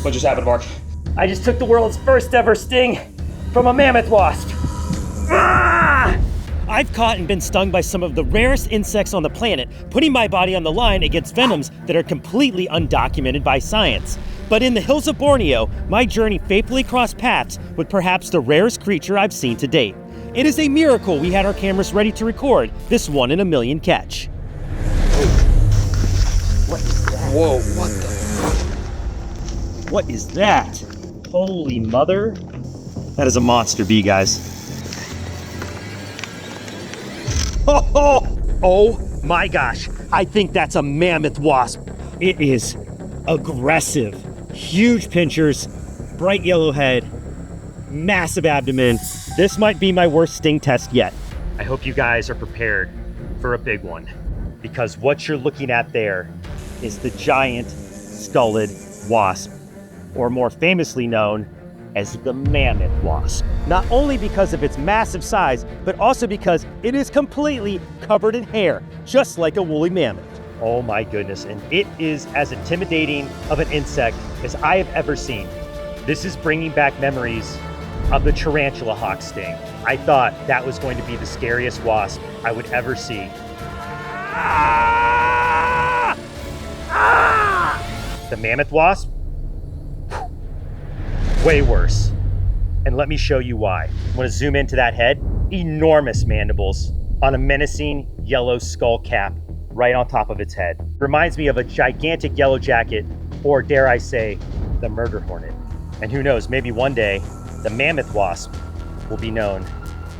What just happened, Mark? I just took the world's first ever sting from a mammoth wasp. Ah! I've caught and been stung by some of the rarest insects on the planet, putting my body on the line against venoms that are completely undocumented by science. But in the hills of Borneo, my journey faithfully crossed paths with perhaps the rarest creature I've seen to date. It is a miracle we had our cameras ready to record this 1 in a million catch. What is that? Whoa, what the? What is that? Holy mother. That is a monster bee, guys. Oh my gosh. I think that's a mammoth wasp. It is aggressive. Huge pinchers, bright yellow head, massive abdomen. This might be my worst sting test yet. I hope you guys are prepared for a big one, because what you're looking at there is the giant skulled wasp, or more famously known as the mammoth wasp. Not only because of its massive size, but also because it is completely covered in hair, just like a woolly mammoth. Oh my goodness, and it is as intimidating of an insect as I have ever seen. This is bringing back memories of the tarantula hawk sting. I thought that was going to be the scariest wasp I would ever see. Ah! Ah! The mammoth wasp? Way worse. And let me show you why. I'm gonna zoom into that head. Enormous mandibles on a menacing yellow skull cap right on top of its head. Reminds me of a gigantic yellow jacket, or dare I say, the murder hornet. And who knows, maybe one day, the mammoth wasp will be known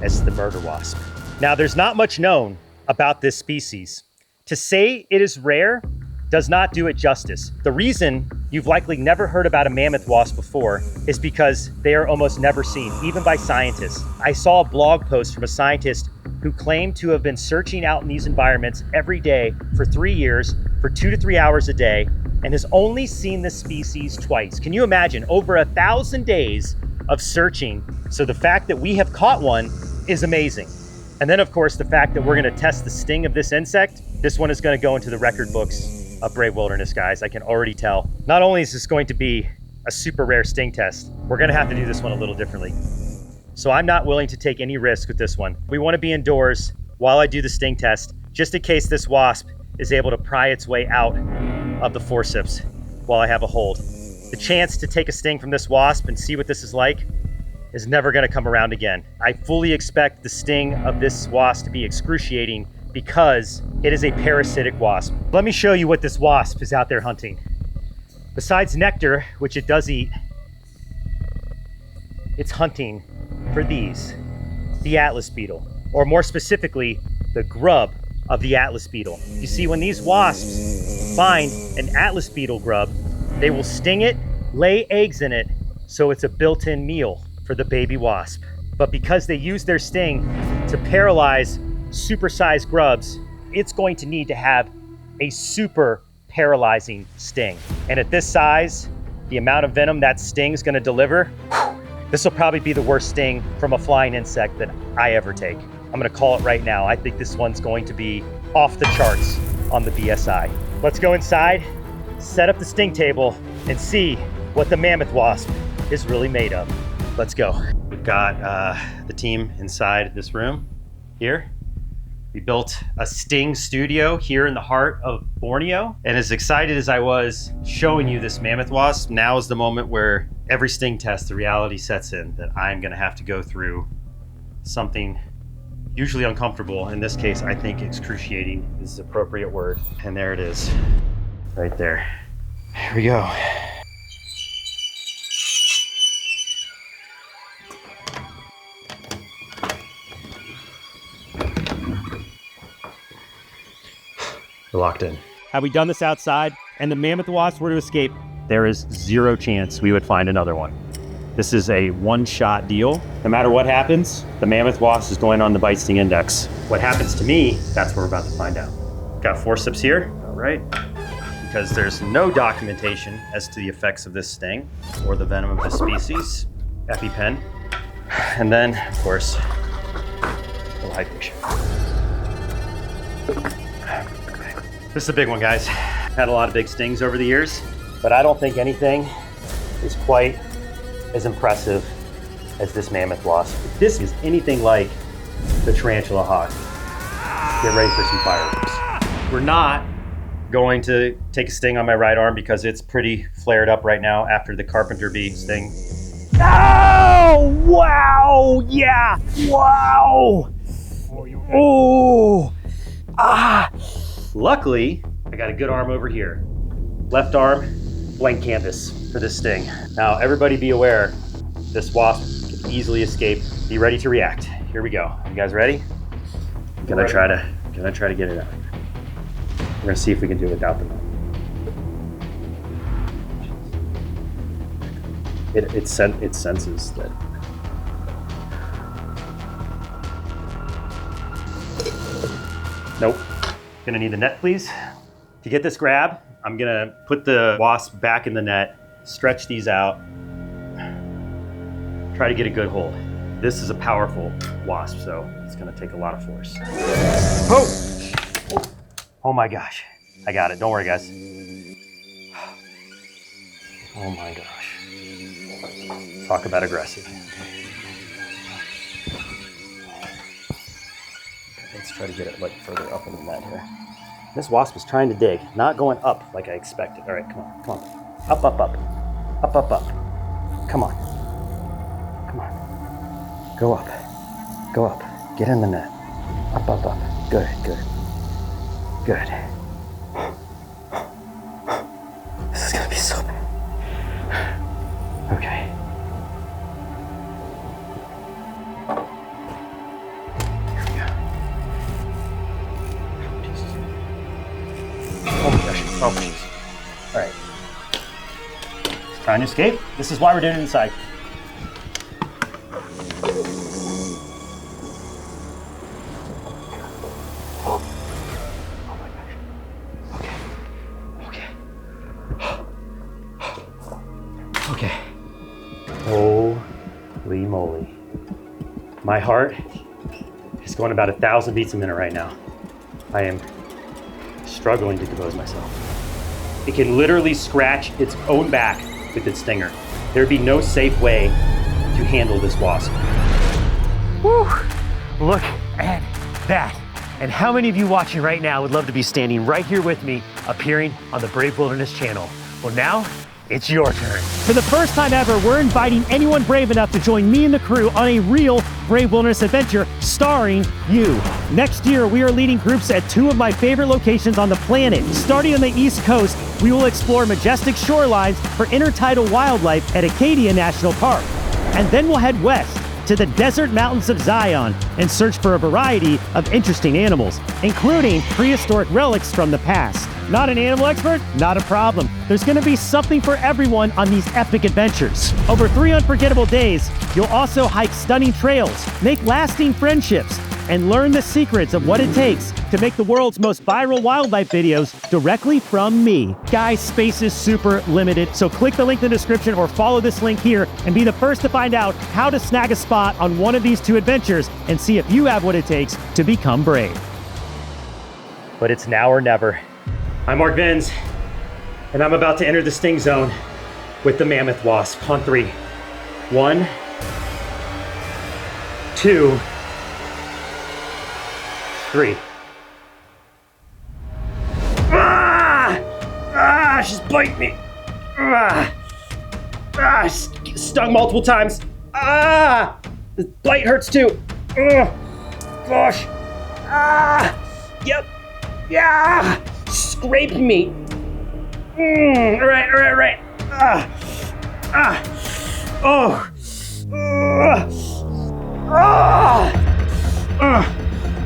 as the murder wasp. Now, there's not much known about this species. To say it is rare does not do it justice. The reason you've likely never heard about a mammoth wasp before is because they are almost never seen, even by scientists. I saw a blog post from a scientist who claimed to have been searching out in these environments every day for 3 years, for 2 to 3 hours a day, and has only seen the species twice. Can you imagine? Over 1,000 days of searching. So the fact that we have caught one is amazing. And then of course, the fact that we're gonna test the sting of this insect, this one is gonna go into the record books of Brave Wilderness, guys. I can already tell. Not only is this going to be a super rare sting test, we're gonna have to do this one a little differently. So I'm not willing to take any risk with this one. We wanna be indoors while I do the sting test, just in case this wasp is able to pry its way out of the forceps while I have a hold. The chance to take a sting from this wasp and see what this is like is never gonna come around again. I fully expect the sting of this wasp to be excruciating because it is a parasitic wasp. Let me show you what this wasp is out there hunting. Besides nectar, which it does eat, it's hunting for these, the atlas beetle, or more specifically, the grub of the atlas beetle. You see, when these wasps find an atlas beetle grub, they will sting it, lay eggs in it, so it's a built-in meal for the baby wasp. But because they use their sting to paralyze supersized grubs, it's going to need to have a super paralyzing sting. And at this size, the amount of venom that sting is gonna deliver, this will probably be the worst sting from a flying insect that I ever take. I'm gonna call it right now. I think this one's going to be off the charts on the BSI. Let's go inside, set up the sting table, and see what the mammoth wasp is really made of. Let's go. We've got the team inside this room here. We built a sting studio here in the heart of Borneo. And as excited as I was showing you this mammoth wasp, now is the moment where every sting test, the reality sets in that I'm gonna have to go through something usually uncomfortable. In this case, I think excruciating is the appropriate word. And there it is, right there. Here we go. We're locked in. Had we done this outside and the mammoth wasp were to escape, there is zero chance we would find another one. This is a one-shot deal. No matter what happens, the mammoth wasp is going on the bite sting index. What happens to me, that's what we're about to find out. Got forceps here, all right. Because there's no documentation as to the effects of this sting or the venom of this species. EpiPen. And then, of course, a little hydration. This is a big one, guys. Had a lot of big stings over the years, but I don't think anything is quite as impressive as this mammoth wasp. If this is anything like the tarantula hawk, get ready for some fireworks. We're not going to take a sting on my right arm because it's pretty flared up right now after the carpenter bee sting. Oh, wow, yeah, wow. Oh, ah. Luckily, I got a good arm over here. Left arm, blank canvas for this sting. Now, everybody be aware, this wasp can easily escape. Be ready to react. Here we go. You guys ready? Gonna try to get it out. We're gonna see if we can do it without the net. It senses that. Nope. Gonna need the net, please. To get this grab, I'm gonna put the wasp back in the net, stretch these out, try to get a good hold. This is a powerful wasp, so it's gonna take a lot of force. Oh! Oh my gosh, I got it. Don't worry, guys. Oh my gosh. Talk about aggressive. Let's try to get it like further up in the net here. This wasp is trying to dig, not going up like I expected. All right, come on, come on. Up, up, up. Up, up, up. Come on. Come on. Go up. Go up. Get in the net. Up, up, up. Good, good. Good. This is gonna be so bad. Okay. Here we go. Oh, Jesus. Oh my gosh. Oh, jeez. All right. Trying to escape. This is why we're doing it inside. Okay. Holy moly. My heart is going about 1,000 beats a minute right now. I am struggling to compose myself. It can literally scratch its own back with its stinger. There'd be no safe way to handle this wasp. Woo! Look at that. And how many of you watching right now would love to be standing right here with me, appearing on the Brave Wilderness channel? Well, now it's your turn. For the first time ever, we're inviting anyone brave enough to join me and the crew on a real Brave Wilderness adventure starring you. Next year, we are leading groups at 2 of my favorite locations on the planet. Starting on the East Coast, we will explore majestic shorelines for intertidal wildlife at Acadia National Park. And then we'll head west to the desert mountains of Zion and search for a variety of interesting animals, including prehistoric relics from the past. Not an animal expert? Not a problem. There's gonna be something for everyone on these epic adventures. Over 3 unforgettable days, you'll also hike stunning trails, make lasting friendships, and learn the secrets of what it takes to make the world's most viral wildlife videos directly from me. Guys, space is super limited, so click the link in the description or follow this link here and be the first to find out how to snag a spot on one of these 2 adventures and see if you have what it takes to become brave. But it's now or never. I'm Mark Vins, and I'm about to enter the sting zone with the mammoth wasp on 3. 1, 2, 3. Ah! Ah, she's biting me. Ah! Ah, she's stung multiple times. Ah! The bite hurts too. Ugh. Gosh. Ah! Yep. Yeah! Scraping me. All right. Ah! Ah! Oh!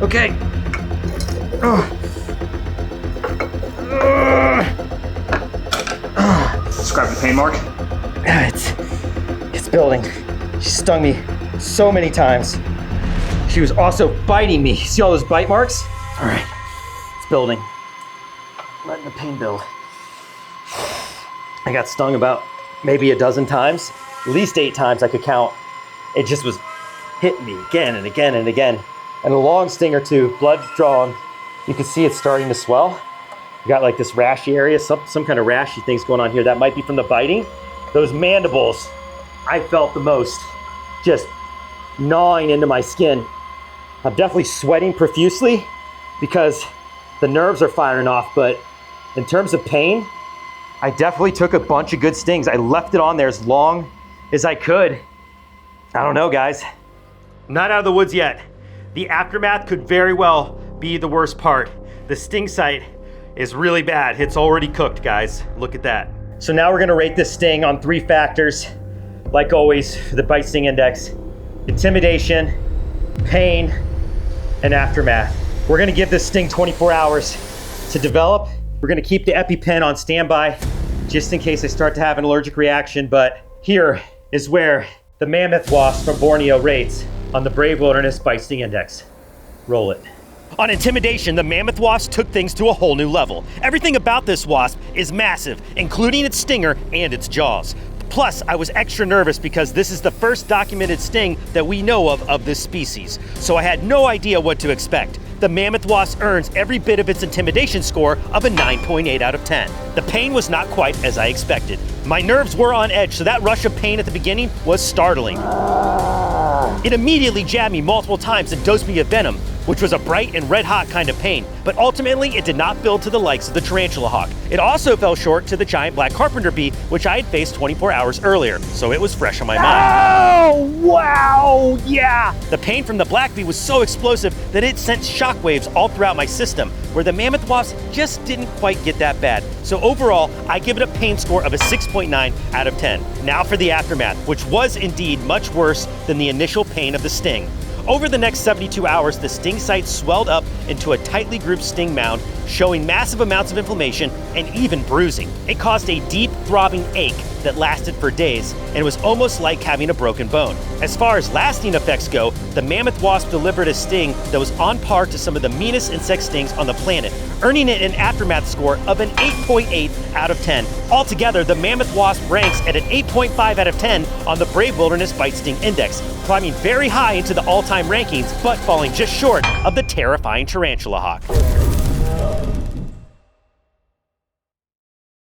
Okay. Describe the pain, Mark. It's building. She stung me so many times. She was also biting me. See all those bite marks? All right, it's building. Letting the pain build. I got stung about maybe a dozen times, at least 8 times I could count. It just was hitting me again and again and again. And a long sting or 2, blood drawn. You can see it's starting to swell. You got like this rashy area, some kind of rashy things going on here. That might be from the biting. those mandibles, I felt the most just gnawing into my skin. I'm definitely sweating profusely because the nerves are firing off, but in terms of pain, I definitely took a bunch of good stings. I left it on there as long as I could. I don't know, guys. I'm not out of the woods yet. The aftermath could very well be the worst part. The sting site is really bad. It's already cooked, guys. Look at that. So now we're gonna rate this sting on 3 factors, like always, for the bite sting index: intimidation, pain, and aftermath. We're gonna give this sting 24 hours to develop. We're gonna keep the EpiPen on standby just in case I start to have an allergic reaction, but here is where the Mammoth Wasp from Borneo rates on the Brave Wilderness Bite Sting Index. Roll it. On intimidation, the Mammoth Wasp took things to a whole new level. Everything about this wasp is massive, including its stinger and its jaws. Plus, I was extra nervous because this is the first documented sting that we know of this species, so I had no idea what to expect. The Mammoth Wasp earns every bit of its intimidation score of a 9.8 out of 10. The pain was not quite as I expected. My nerves were on edge, so that rush of pain at the beginning was startling. It immediately jabbed me multiple times and dosed me of venom, which was a bright and red-hot kind of pain, but ultimately it did not build to the likes of the tarantula hawk. It also fell short to the giant black carpenter bee, which I had faced 24 hours earlier, so it was fresh on my mind. Oh, wow, yeah! The pain from the black bee was so explosive that it sent shockwaves all throughout my system, where the Mammoth Wasp just didn't quite get that bad. So overall, I give it a pain score of a 6.9 out of 10. Now for the aftermath, which was indeed much worse than the initial pain of the sting. Over the next 72 hours, the sting site swelled up into a tightly grouped sting mound, showing massive amounts of inflammation and even bruising. It caused a deep, throbbing ache that lasted for days, and it was almost like having a broken bone. As far as lasting effects go, the Mammoth Wasp delivered a sting that was on par to some of the meanest insect stings on the planet, earning it an aftermath score of an 8.8 out of 10. Altogether, the Mammoth Wasp ranks at an 8.5 out of 10 on the Brave Wilderness Bite Sting Index, climbing very high into the all-time rankings, but falling just short of the terrifying tarantula hawk.